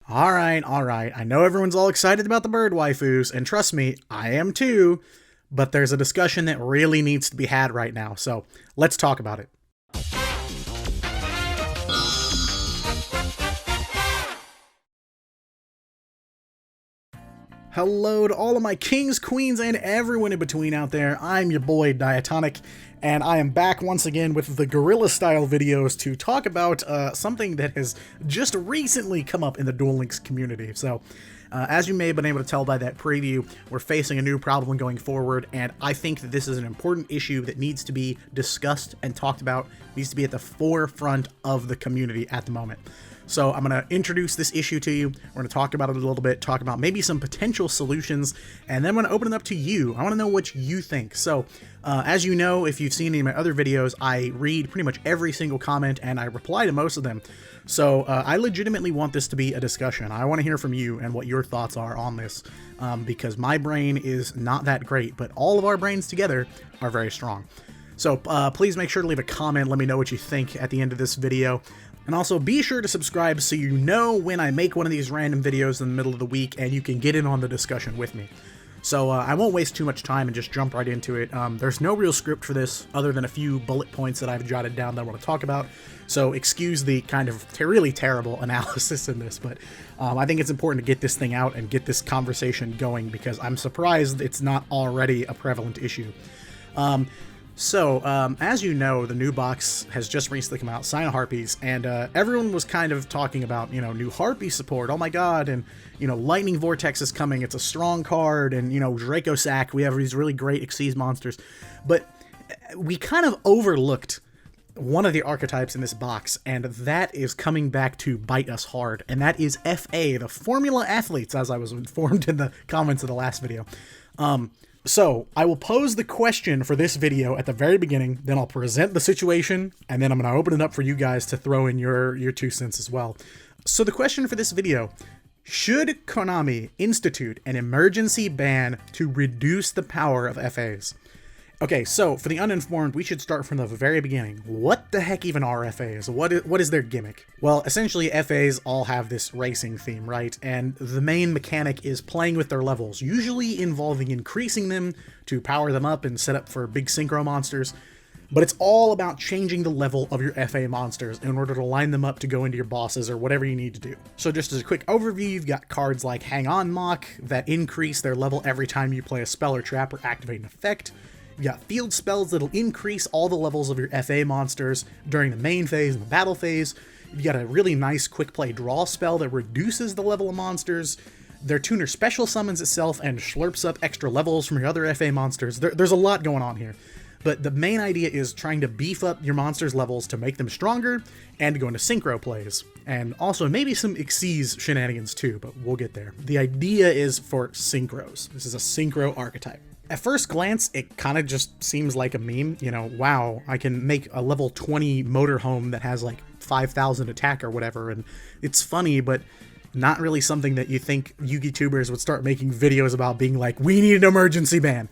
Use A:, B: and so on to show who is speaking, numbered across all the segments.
A: Alright, alright. I know everyone's all excited about the bird waifus, and trust me, I am too, but there's a discussion that really needs to be had right now, so let's talk about it. Hello to all of my kings, queens, and everyone in between out there. I'm your boy Diatonic, and I am back once again with the guerrilla-style videos to talk about something that has just recently come up in the Duel Links community. So, as you may have been able to tell by that preview, we're facing a new problem going forward, and I think that this is an important issue that needs to be discussed and talked about, needs to be at the forefront of the community at the moment. So I'm going to introduce this issue to you, we're going to talk about it a little bit, talk about maybe some potential solutions, and then I'm going to open it up to you. I want to know what you think. So, as you know, if you've seen any of my other videos, I read pretty much every single comment, and I reply to most of them. So I legitimately want this to be a discussion. I want to hear from you and what your thoughts are on this, because my brain is not that great, but all of our brains together are very strong. So please make sure to leave a comment, let me know what you think at the end of this video. And also be sure to subscribe so you know when I make one of these random videos in the middle of the week and you can get in on the discussion with me. So I won't waste too much time and just jump right into it. There's no real script for this other than a few bullet points that I've jotted down that I want to talk about. So excuse the kind of really terrible analysis in this, but I think it's important to get this thing out and get this conversation going because I'm surprised it's not already a prevalent issue. As you know, the new box has just recently come out, Sign of Harpies, and everyone was kind of talking about, new Harpy support, oh my god, and, Lightning Vortex is coming, it's a strong card, and, Draco Sack, we have these really great Xyz monsters, but we kind of overlooked one of the archetypes in this box, and that is coming back to bite us hard, and that is FA, the Formula Athletes, as I was informed in the comments of the last video. So, I will pose the question for this video at the very beginning, then I'll present the situation, and then I'm going to open it up for you guys to throw in your 2 cents as well. So the question for this video, should Konami institute an emergency ban to reduce the power of FAs? Okay, so for the uninformed, we should start from the very beginning. What the heck even are FAs? What is their gimmick? Well, essentially FAs all have this racing theme, right? And the main mechanic is playing with their levels, usually involving increasing them to power them up and set up for big synchro monsters. But it's all about changing the level of your FA monsters in order to line them up to go into your bosses or whatever you need to do. So just as a quick overview, you've got cards like Hang On Mock that increase their level every time you play a spell or trap or activate an effect. You got field spells that'll increase all the levels of your FA monsters during the main phase and the battle phase. You got a really nice quick play draw spell that reduces the level of monsters. Their tuner special summons itself and slurps up extra levels from your other FA monsters. There's a lot going on here. But the main idea is trying to beef up your monsters' levels to make them stronger and to go into synchro plays. And also maybe some Xyz shenanigans too, but we'll get there. The idea is for synchros. This is a synchro archetype. At first glance, it kind of just seems like a meme, wow, I can make a level 20 motorhome that has like 5,000 attack or whatever, and it's funny, but not really something that you think YouTubers would start making videos about being like, we need an emergency ban.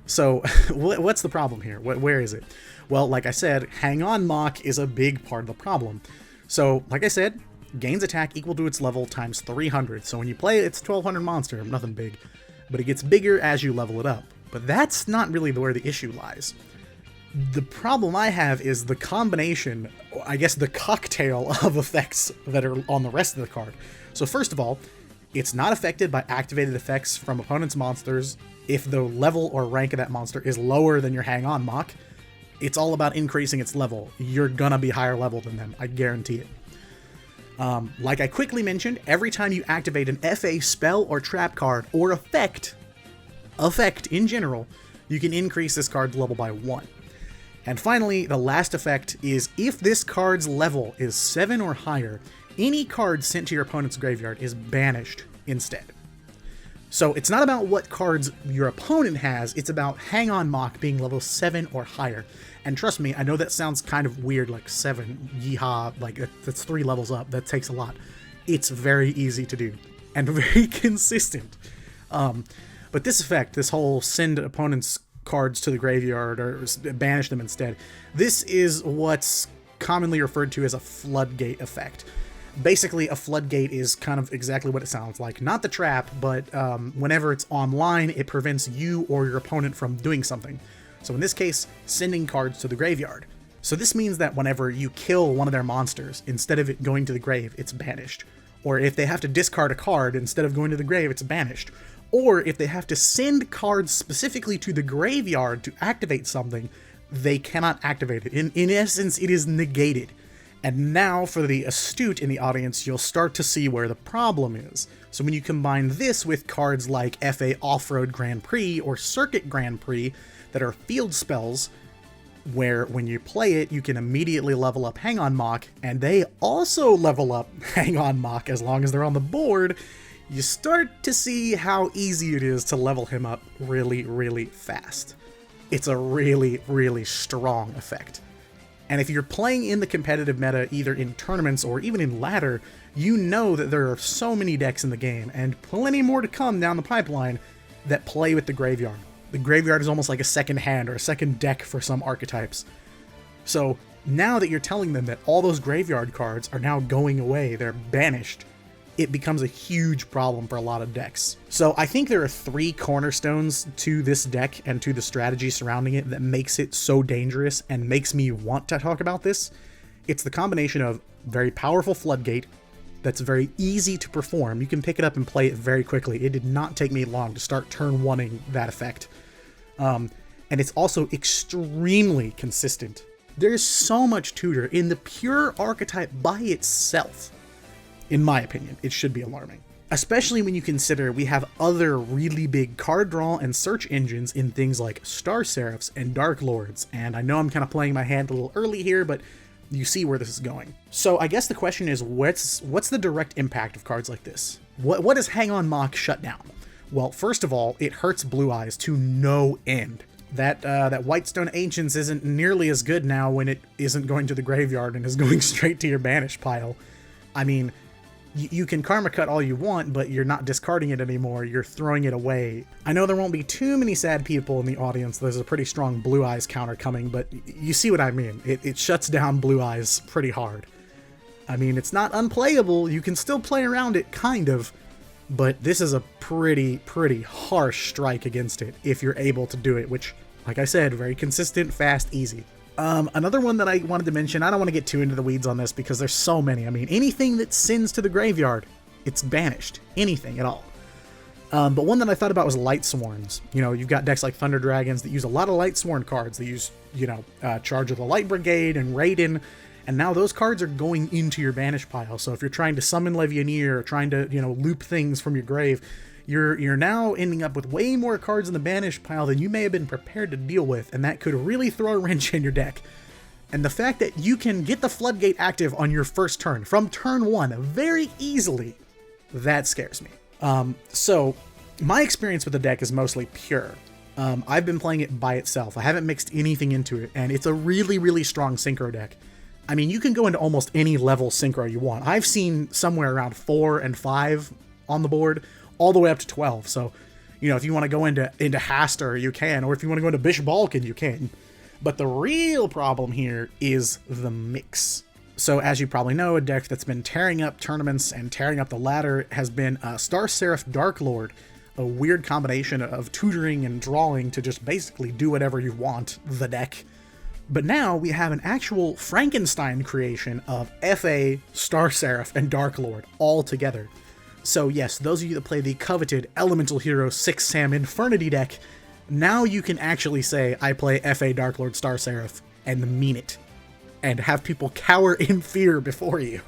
A: So, what's the problem here? Where is it? Well, like I said, Hang On Mock is a big part of the problem. So, like I said, gains attack equal to its level times 300, so when you play it, it's 1200 monster, nothing big. But it gets bigger as you level it up. But that's not really where the issue lies. The problem I have is the combination, I guess the cocktail of effects that are on the rest of the card. So first of all, it's not affected by activated effects from opponent's monsters if the level or rank of that monster is lower than your Hang On Mock. It's all about increasing its level. You're gonna be higher level than them, I guarantee it. Like I quickly mentioned, every time you activate an FA spell or trap card or effect in general, you can increase this card's level by 1. And finally, the last effect is if this card's level is 7 or higher, any card sent to your opponent's graveyard is banished instead. So it's not about what cards your opponent has, it's about Hang On Mock being level 7 or higher. And trust me, I know that sounds kind of weird, like 7, yeehaw, like that's 3 levels up, that takes a lot. It's very easy to do, and very consistent. But this effect, this whole send opponent's cards to the graveyard or banish them instead, this is what's commonly referred to as a floodgate effect. Basically, a floodgate is kind of exactly what it sounds like. Not the trap, but whenever it's online, it prevents you or your opponent from doing something. So in this case, sending cards to the graveyard. So this means that whenever you kill one of their monsters, instead of it going to the grave, it's banished. Or if they have to discard a card, instead of going to the grave, it's banished. Or if they have to send cards specifically to the graveyard to activate something, they cannot activate it. In essence, it is negated. And now, for the astute in the audience, you'll start to see where the problem is. So when you combine this with cards like FA Off-Road Grand Prix or Circuit Grand Prix that are field spells, where when you play it, you can immediately level up Hang On Mock, and they also level up Hang On Mock as long as they're on the board, you start to see how easy it is to level him up really, really fast. It's a really, really strong effect. And if you're playing in the competitive meta, either in tournaments or even in ladder, you know that there are so many decks in the game, and plenty more to come down the pipeline, that play with the graveyard. The graveyard is almost like a second hand or a second deck for some archetypes. So now that you're telling them that all those graveyard cards are now going away, they're banished, it becomes a huge problem for a lot of decks. So I think there are 3 cornerstones to this deck and to the strategy surrounding it that makes it so dangerous and makes me want to talk about this. It's the combination of very powerful floodgate that's very easy to perform. You can pick it up and play it very quickly. It did not take me long to start turn 1ing that effect. And it's also extremely consistent. There's so much tutor in the pure archetype by itself. In my opinion, it should be alarming. Especially when you consider we have other really big card draw and search engines in things like Star Seraphs and Dark Lords, and I know I'm kind of playing my hand a little early here, but you see where this is going. So I guess the question is, what's the direct impact of cards like this? What does Hang On Mock shut down? Well, first of all, it hurts Blue Eyes to no end. That Whitestone Ancients isn't nearly as good now when it isn't going to the graveyard and is going straight to your banish pile. I mean, you can Karma Cut all you want, but you're not discarding it anymore, you're throwing it away. I know there won't be too many sad people in the audience, there's a pretty strong Blue Eyes counter coming, but you see what I mean. It shuts down Blue Eyes pretty hard. I mean, it's not unplayable, you can still play around it, kind of, but this is a pretty harsh strike against it, if you're able to do it, which, like I said, very consistent, fast, easy. Another one that I wanted to mention, I don't want to get too into the weeds on this because there's so many. I mean, anything that sends to the graveyard, it's banished. Anything at all. But one that I thought about was Light Sworns. You know, you've got decks like Thunder Dragons that use a lot of Light Sworn cards. They use, you know, Charge of the Light Brigade and Raiden, and now those cards are going into your banish pile. So if you're trying to summon Levianeer or trying to, you know, loop things from your grave, you're now ending up with way more cards in the banish pile than you may have been prepared to deal with, and that could really throw a wrench in your deck. And the fact that you can get the Floodgate active on your first turn, from turn 1, very easily, that scares me. So, my experience with the deck is mostly pure. I've been playing it by itself. I haven't mixed anything into it, and it's a really strong Synchro deck. I mean, you can go into almost any level Synchro you want. I've seen somewhere around 4 and 5 on the board, all the way up to 12. So, you know, if you want to go into Haster, you can, or if you want to go into Bishop Balkan, you can. But the real problem here is the mix. So, as you probably know, a deck that's been tearing up tournaments and tearing up the ladder has been Star Seraph Dark Lord, a weird combination of tutoring and drawing to just basically do whatever you want, the deck. But now we have an actual Frankenstein creation of FA, Star Seraph, and Dark Lord all together. So yes, those of you that play the coveted Elemental Hero 6 Sam Infernity deck, now you can actually say, I play FA Dark Lord Star Seraph, and mean it. And have people cower in fear before you.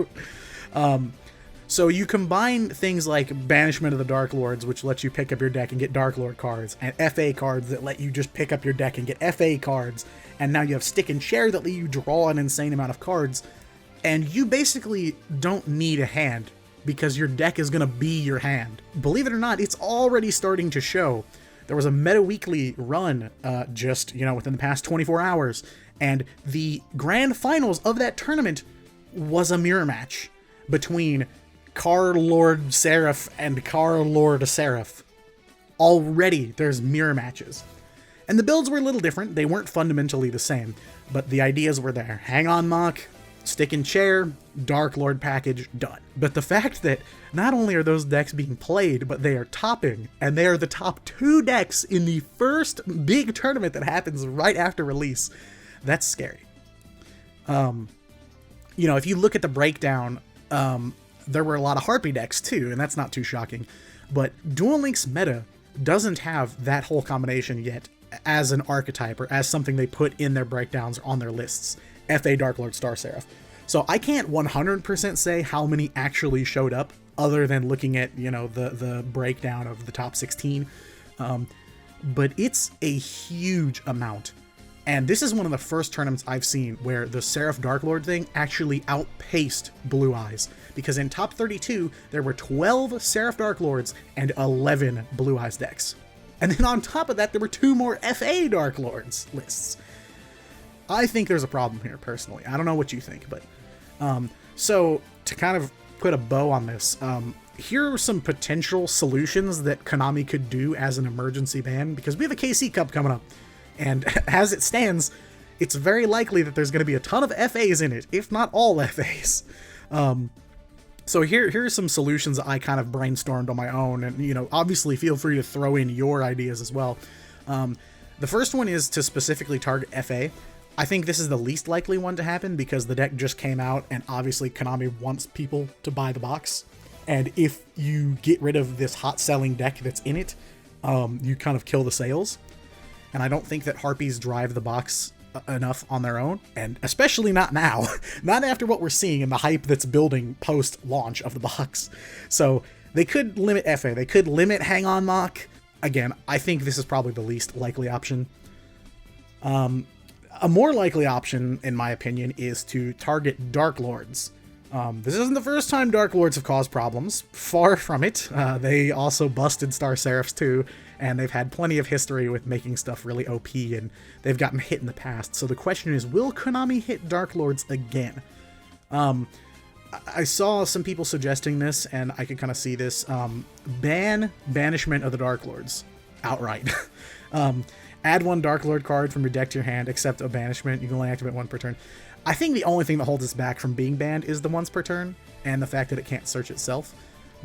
A: So you combine things like Banishment of the Dark Lords, which lets you pick up your deck and get Dark Lord cards, and FA cards that let you just pick up your deck and get FA cards, and now you have Stick and Share that let you draw an insane amount of cards, and you basically don't need a hand, because your deck is going to be your hand. Believe it or not, it's already starting to show. There was a Meta Weekly run just, you know, within the past 24 hours, and the grand finals of that tournament was a mirror match between Car Lord Seraph and Car Lord Seraph. Already there's mirror matches. And the builds were a little different. They weren't fundamentally the same, but the ideas were there. Hang On Mock, stick and chair, Dark Lord package, done. But the fact that not only are those decks being played, but they are topping, and they are the top 2 decks in the first big tournament that happens right after release, that's scary. You know, if you look at the breakdown, there were a lot of Harpy decks too, and that's not too shocking. But Duel Links meta doesn't have that whole combination yet as an archetype or as something they put in their breakdowns or on their lists. FA Dark Lord Star Seraph. So I can't 100% say how many actually showed up other than looking at, you know, the breakdown of the top 16. But it's a huge amount. And this is one of the first tournaments I've seen where the Seraph Dark Lord thing actually outpaced Blue Eyes. Because in top 32, there were 12 Seraph Dark Lords and 11 Blue Eyes decks. And then on top of that, there were 2 more FA Dark Lords lists. I think there's a problem here, personally. I don't know what you think, but... so, to kind of put a bow on this, here are some potential solutions that Konami could do as an emergency ban, because we have a KC Cup coming up. And as it stands, it's very likely that there's going to be a ton of FAs in it, if not all FAs. So here are some solutions I kind of brainstormed on my own, and, you know, obviously feel free to throw in your ideas as well. The first one is to specifically target FA. I think this is the least likely one to happen because the deck just came out, and obviously Konami wants people to buy the box. And if you get rid of this hot selling deck that's in it, you kind of kill the sales. And I don't think that Harpies drive the box enough on their own, and especially not now. Not after what we're seeing and the hype that's building post-launch of the box. So they could limit FA, they could limit Hang On Mock. Again, I think this is probably the least likely option. A more likely option, in my opinion, is to target Dark Lords. This isn't the first time Dark Lords have caused problems. Far from it. They also busted Star Seraphs too, and they've had plenty of history with making stuff really OP, and they've gotten hit in the past. So the question is, will Konami hit Dark Lords again? I saw some people suggesting this, and I could kind of see this. Banishment of the Dark Lords outright. Add 1 Dark Lord card from your deck to your hand, except a banishment. You can only activate 1 per turn. I think the only thing that holds us back from being banned is the once per turn, and the fact that it can't search itself.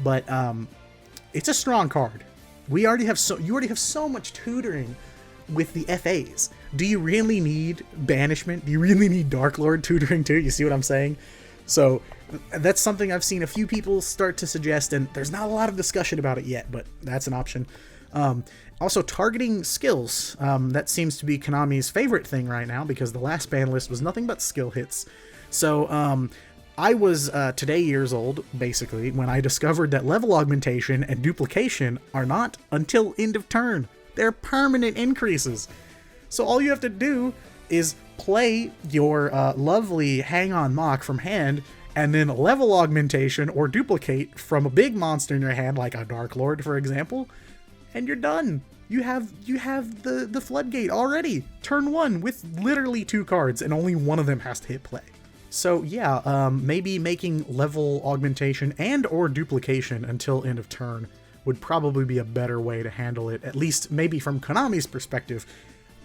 A: But it's a strong card. You already have so much tutoring with the FAs. Do you really need banishment? Do you really need Dark Lord tutoring too? You see what I'm saying? So that's something I've seen a few people start to suggest, and there's not a lot of discussion about it yet, but that's an option. Also, targeting skills. That seems to be Konami's favorite thing right now, because the last ban list was nothing but skill hits. So, I was today years old, basically, when I discovered that level augmentation and duplication are not until end of turn. They're permanent increases. So all you have to do is play your lovely Hang On Mock from hand, and then level augmentation or duplicate from a big monster in your hand, like a Dark Lord, for example, and you're done. You have the floodgate already. Turn 1 with literally 2 cards, and only one of them has to hit play. So yeah, maybe making level augmentation and or duplication until end of turn would probably be a better way to handle it, at least maybe from Konami's perspective,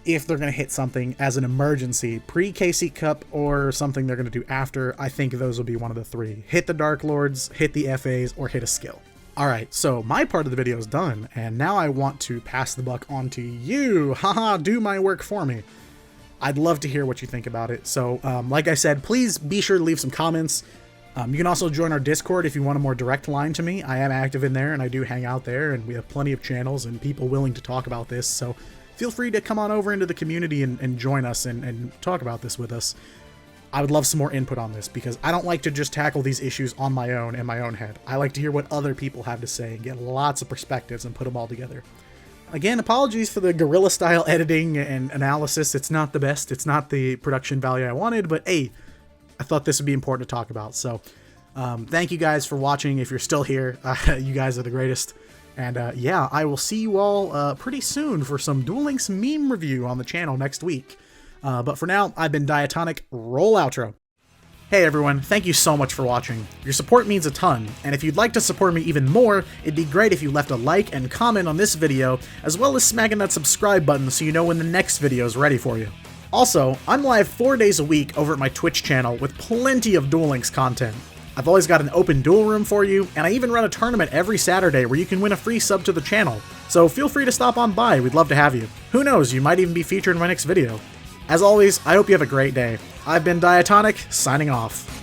A: if they're going to hit something as an emergency, pre-KC Cup or something they're going to do after. I think those will be one of the 3. Hit the Dark Lords, hit the FAs, or hit a skill. Alright, so my part of the video is done, and now I want to pass the buck on to you. Haha, do my work for me. I'd love to hear what you think about it. So, like I said, please be sure to leave some comments. You can also join our Discord if you want a more direct line to me. I am active in there, and I do hang out there, and we have plenty of channels and people willing to talk about this, so feel free to come on over into the community and join us and talk about this with us. I would love some more input on this, because I don't like to just tackle these issues on my own in my own head. I like to hear what other people have to say and get lots of perspectives and put them all together. Again, apologies for the guerrilla-style editing and analysis. It's not the best. It's not the production value I wanted, but hey, I thought this would be important to talk about. So, thank you guys for watching. If you're still here, you guys are the greatest. And yeah, I will see you all pretty soon for some Duel Links meme review on the channel next week. But for now, I've been Diatonic. Roll outro. Hey everyone, thank you so much for watching. Your support means a ton, and if you'd like to support me even more, it'd be great if you left a like and comment on this video, as well as smacking that subscribe button so you know when the next video is ready for you. Also, I'm live 4 days a week over at my Twitch channel with plenty of Duel Links content. I've always got an open duel room for you, and I even run a tournament every Saturday where you can win a free sub to the channel, so feel free to stop on by, we'd love to have you. Who knows, you might even be featured in my next video. As always, I hope you have a great day. I've been Diatonic, signing off.